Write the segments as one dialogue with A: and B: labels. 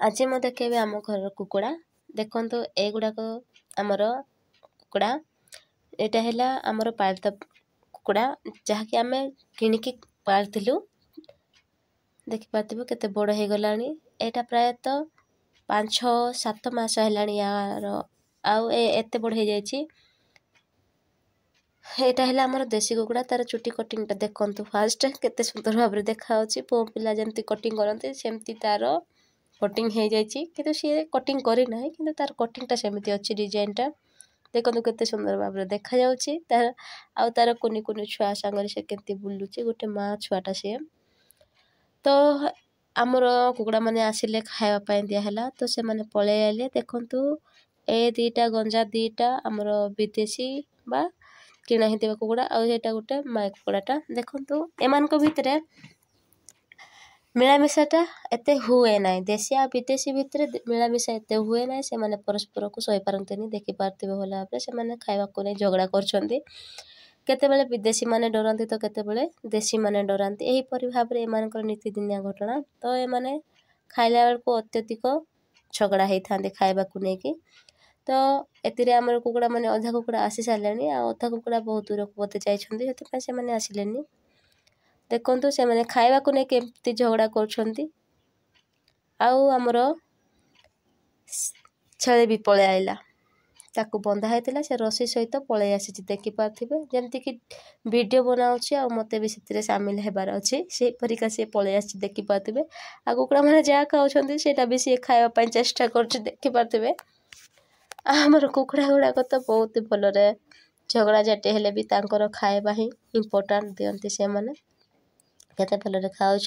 A: आज मैं देखेबी आम घर कुकुड़ा देखो एगुड़ाक आमर कुकुड़ा यहाँ है आमर पालित कुकुड़ा जहाँकि आम किणिकी पालिलु देखिपे केते बड़ हो गला यहाँ प्रायतः 5-6-7 मास है यार आउ एते बड़ हो जाइए। यहाँ है आमर देसी कुकुड़ा तार चुटी कटिंगटा देखु फास्ट केते सुंदर भाव में देखा पो पिला जमती कटिंग करते सेमती तार कटिंग हो जाइए कि सी कटिंग करना कि तार कटिंगटा सेमती अच्छी डिजाइनटा देखो केते सुंदर भाव में देखा तार आउ तार कुनि कुनि छुआ सांगे से केमती बुलूची गोटे माँ छुआटा सी तो आमर कुकुड़ा मैंने आसिले खावाई दिहला तो से मैंने पलि आइले देखु ए दीटा गंजा दीटा आमर विदेशी बा किणा होता कुकुड़ा आउ गोटे माई कुकुड़ाटा देखु एम भितर मिलामिशाटा एते हुए ना देशी आ विदेशी भितर मिलामिशा एते हुए ना से माने परस्पर को सही पारते देखी पार्थे भल भाव से मैंने खावाक नहीं झगड़ा करते विदेशी माने डरती तो केतेबेले देशी माने डरती यहीपरि भाव में एम नीतिदिनिया घटना तो ये खाइला बेलू अत्यधिक झगड़ा होता खावाक नहीं तो एतिर आमर कुकुड़ा मैंने अधा कुकुड़ा आसी सारे अधा कुकुड़ा बहुत दूर को बोते जाइए से आसिले देखु से मैंने खावाक नहीं केमती झगड़ा कर आमर छेली भी पलि आइला ताकू बंधा होता से रसी सहित पलि आसी देखिपे जमतीक वीडियो बनाऊँच मत भी से सामिल होबार अच्छे से परिका सी पलि आसी देखिपे आ कुकुड़ा मैंने जहाँ खाऊँ से भी सी खावाई चेष्टा करिपे आमर कुकुड़ा गुड़ाक तो बहुत भल झगड़ा झाटी हेले भी तांकर खाଇବା ही इम्पोर्टाट दियंती से माने केते भल खाऊँ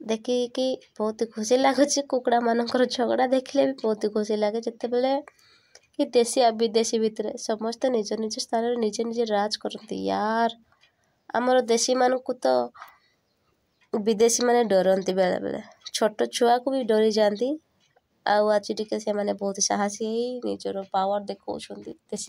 A: देखिकी बहुत खुशी लगुच कुकुड़ा मानकर झगड़ा देखले भी बहुत खुशी लगे जिते बेले कि देशी आ विदेशी भितर समस्त निज निज स्थान निजे निजे राज करती यार आमर देशी मानू तो विदेशी माने डरती बेले बेले छोट छुआ को भी डरी जाती आज टिके से माने बहुत साहसी निजर पावर देखा देशी